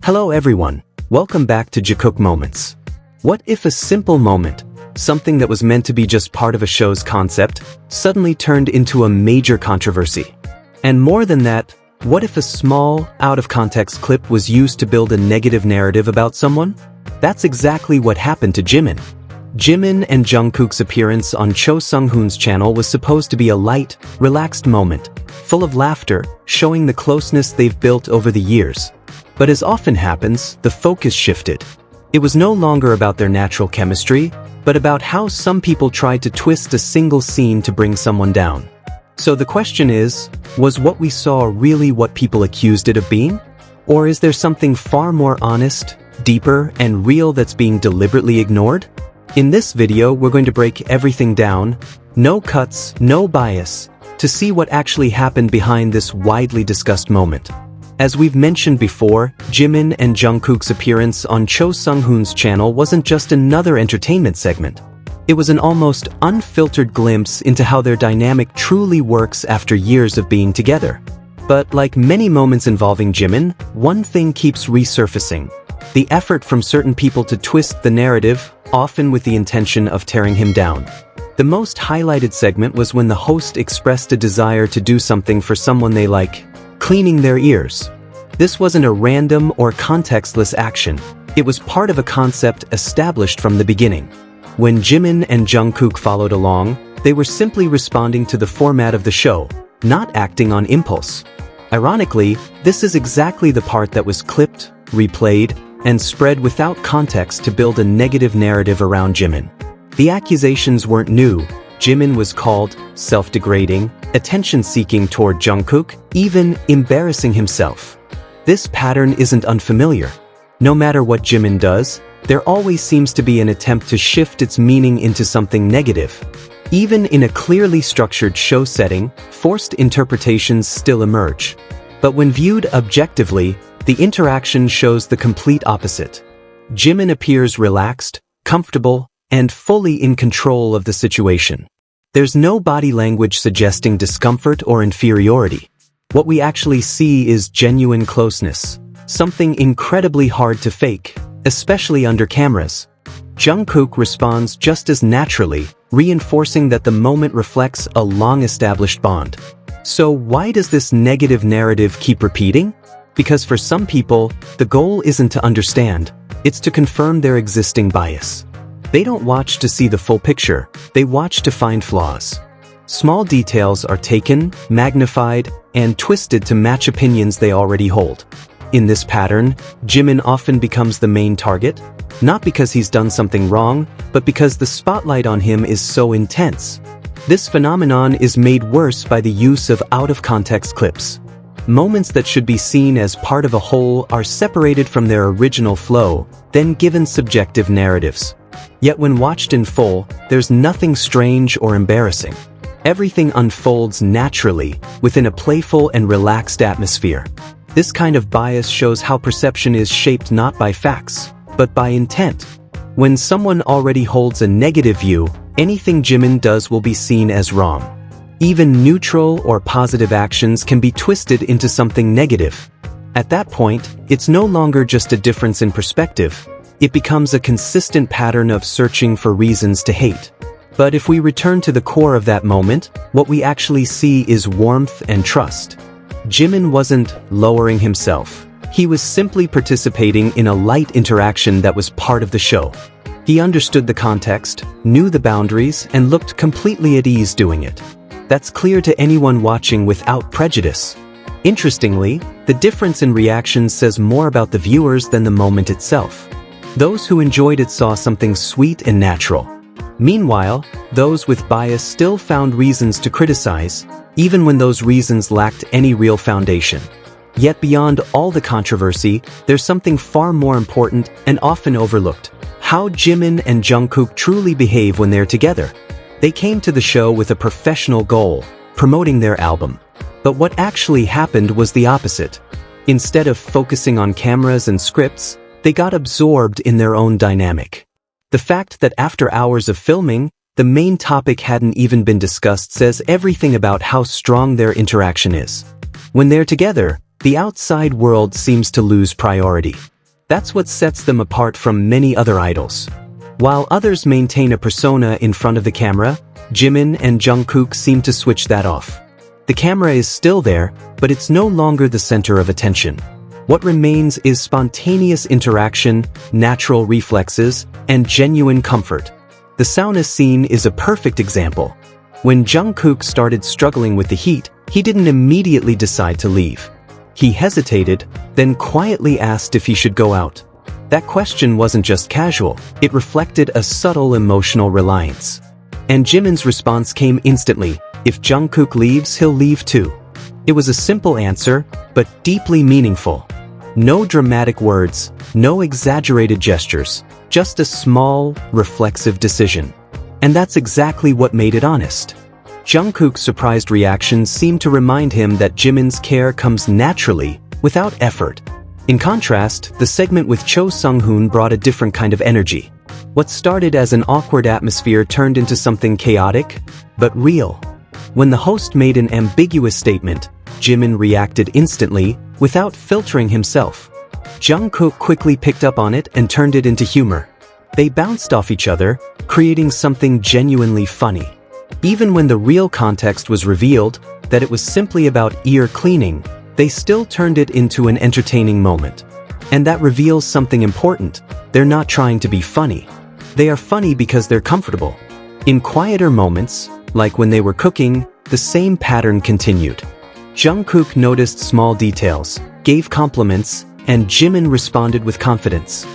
Hello everyone, welcome back to Jikook Moments. What if a simple moment, something that was meant to be just part of a show's concept, suddenly turned into a major controversy? And more than that, what if a small, out-of-context clip was used to build a negative narrative about someone? That's exactly what happened to Jimin. Jimin and Jungkook's appearance on Cho Sunghoon's channel was supposed to be a light, relaxed moment, full of laughter, showing the closeness they've built over the years. But as often happens, the focus shifted. It was no longer about their natural chemistry, but about how some people tried to twist a single scene to bring someone down. So the question is, was what we saw really what people accused it of being? Or is there something far more honest, deeper, and real that's being deliberately ignored? In this video, we're going to break everything down, no cuts, no bias, to see what actually happened behind this widely discussed moment. As we've mentioned before, Jimin and Jungkook's appearance on Cho Sunghoon's channel wasn't just another entertainment segment. It was an almost unfiltered glimpse into how their dynamic truly works after years of being together. But like many moments involving Jimin, one thing keeps resurfacing: the effort from certain people to twist the narrative, often with the intention of tearing him down. The most highlighted segment was when the host expressed a desire to do something for someone they like, cleaning their ears. This wasn't a random or contextless action. It was part of a concept established from the beginning. When Jimin and Jungkook followed along, they were simply responding to the format of the show, not acting on impulse. Ironically, this is exactly the part that was clipped, replayed, and spread without context to build a negative narrative around Jimin. The accusations weren't new. Jimin was called self-degrading, attention-seeking toward Jungkook, even embarrassing himself. This pattern isn't unfamiliar. No matter what Jimin does, there always seems to be an attempt to shift its meaning into something negative. Even in a clearly structured show setting, forced interpretations still emerge. But when viewed objectively, the interaction shows the complete opposite. Jimin appears relaxed, comfortable, and fully in control of the situation. There's no body language suggesting discomfort or inferiority. What we actually see is genuine closeness, something incredibly hard to fake, especially under cameras. Jungkook responds just as naturally, reinforcing that the moment reflects a long-established bond. So why does this negative narrative keep repeating? Because for some people, the goal isn't to understand, it's to confirm their existing bias. They don't watch to see the full picture, they watch to find flaws. Small details are taken, magnified, and twisted to match opinions they already hold. In this pattern, Jimin often becomes the main target, not because he's done something wrong, but because the spotlight on him is so intense. This phenomenon is made worse by the use of out-of-context clips. Moments that should be seen as part of a whole are separated from their original flow, then given subjective narratives. Yet when watched in full, there's nothing strange or embarrassing. Everything unfolds naturally, within a playful and relaxed atmosphere. This kind of bias shows how perception is shaped not by facts, but by intent. When someone already holds a negative view, anything Jimin does will be seen as wrong. Even neutral or positive actions can be twisted into something negative. At that point, it's no longer just a difference in perspective. It becomes a consistent pattern of searching for reasons to hate. But if we return to the core of that moment, what we actually see is warmth and trust. Jimin wasn't lowering himself. He was simply participating in a light interaction that was part of the show. He understood the context, knew the boundaries, and looked completely at ease doing it. That's clear to anyone watching without prejudice. Interestingly, the difference in reactions says more about the viewers than the moment itself. Those who enjoyed it saw something sweet and natural. Meanwhile, those with bias still found reasons to criticize, even when those reasons lacked any real foundation. Yet beyond all the controversy, there's something far more important and often overlooked: how Jimin and Jungkook truly behave when they're together. They came to the show with a professional goal, promoting their album. But what actually happened was the opposite. Instead of focusing on cameras and scripts, they got absorbed in their own dynamic. The fact that after hours of filming, the main topic hadn't even been discussed says everything about how strong their interaction is. When they're together, the outside world seems to lose priority. That's what sets them apart from many other idols. While others maintain a persona in front of the camera, Jimin and Jungkook seem to switch that off. The camera is still there, but it's no longer the center of attention. What remains is spontaneous interaction, natural reflexes, and genuine comfort. The sauna scene is a perfect example. When Jungkook started struggling with the heat, he didn't immediately decide to leave. He hesitated, then quietly asked if he should go out. That question wasn't just casual, it reflected a subtle emotional reliance. And Jimin's response came instantly: if Jungkook leaves, he'll leave too. It was a simple answer, but deeply meaningful. No dramatic words, no exaggerated gestures, just a small, reflexive decision. And that's exactly what made it honest. Jungkook's surprised reactions seemed to remind him that Jimin's care comes naturally, without effort. In contrast, the segment with Cho Sunghoon brought a different kind of energy. What started as an awkward atmosphere turned into something chaotic, but real. When the host made an ambiguous statement, Jimin reacted instantly, without filtering himself. Jungkook quickly picked up on it and turned it into humor. They bounced off each other, creating something genuinely funny. Even when the real context was revealed, that it was simply about ear cleaning, they still turned it into an entertaining moment. And that reveals something important: they're not trying to be funny. They are funny because they're comfortable. In quieter moments, like when they were cooking, the same pattern continued. Jungkook noticed small details, gave compliments, and Jimin responded with confidence.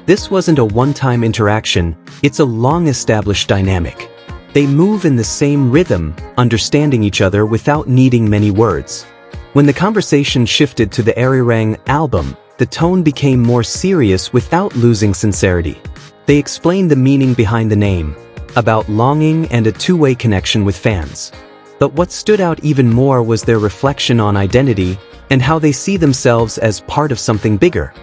This wasn't a one-time interaction, it's a long-established dynamic. They move in the same rhythm, understanding each other without needing many words. When the conversation shifted to the Arirang album, the tone became more serious without losing sincerity. They explained the meaning behind the name, about longing and a two-way connection with fans. But what stood out even more was their reflection on identity and how they see themselves as part of something bigger.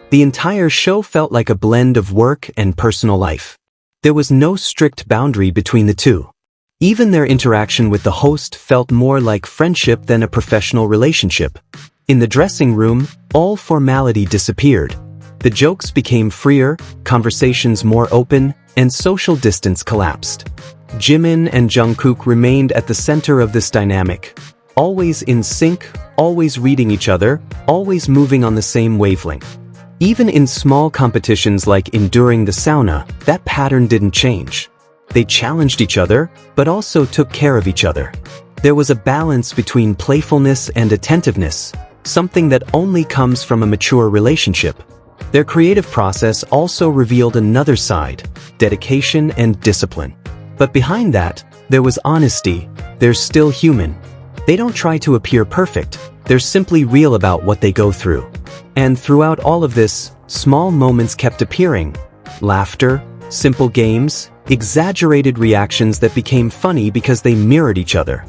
The entire show felt like a blend of work and personal life. There was no strict boundary between the two. Even their interaction with the host felt more like friendship than a professional relationship. In the dressing room, all formality disappeared. The jokes became freer, conversations more open, and social distance collapsed. Jimin and Jungkook remained at the center of this dynamic. Always in sync, always reading each other, always moving on the same wavelength. Even in small competitions like enduring the sauna, that pattern didn't change. They challenged each other, but also took care of each other. There was a balance between playfulness and attentiveness, something that only comes from a mature relationship. Their creative process also revealed another side: dedication and discipline. But behind that, there was honesty. They're still human. They don't try to appear perfect, they're simply real about what they go through. And throughout all of this, small moments kept appearing. Laughter, simple games, exaggerated reactions that became funny because they mirrored each other.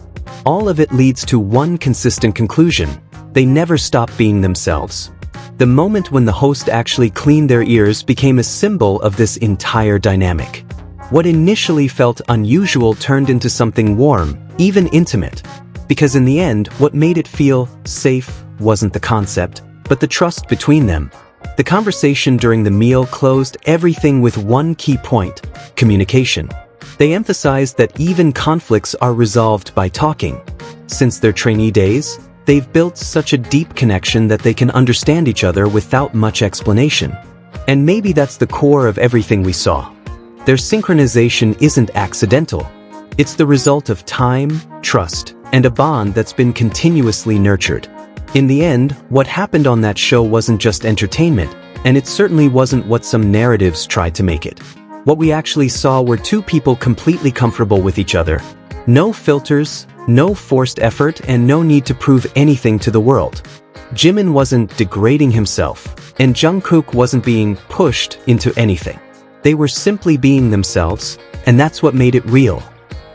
All of it leads to one consistent conclusion: they never stopped being themselves. The moment when the host actually cleaned their ears became a symbol of this entire dynamic. What initially felt unusual turned into something warm, even intimate. Because in the end, what made it feel safe wasn't the concept, but the trust between them. The conversation during the meal closed everything with one key point: communication. They emphasized that even conflicts are resolved by talking. Since their trainee days, they've built such a deep connection that they can understand each other without much explanation. And maybe that's the core of everything we saw. Their synchronization isn't accidental. It's the result of time, trust, and a bond that's been continuously nurtured. In the end, what happened on that show wasn't just entertainment, and it certainly wasn't what some narratives tried to make it. What we actually saw were two people completely comfortable with each other. No filters, no forced effort, and no need to prove anything to the world. Jimin wasn't degrading himself, and Jungkook wasn't being pushed into anything. They were simply being themselves, and that's what made it real.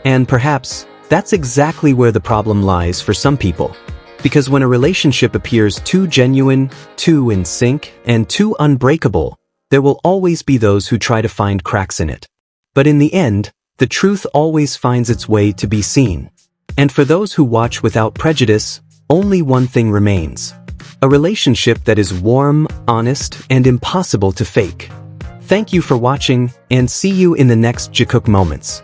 And perhaps, that's exactly where the problem lies for some people. Because when a relationship appears too genuine, too in sync, and too unbreakable, there will always be those who try to find cracks in it. But in the end, the truth always finds its way to be seen. And for those who watch without prejudice, only one thing remains: A relationship that is warm, honest, and impossible to fake. Thank you for watching, and see you in the next Jikook Moments.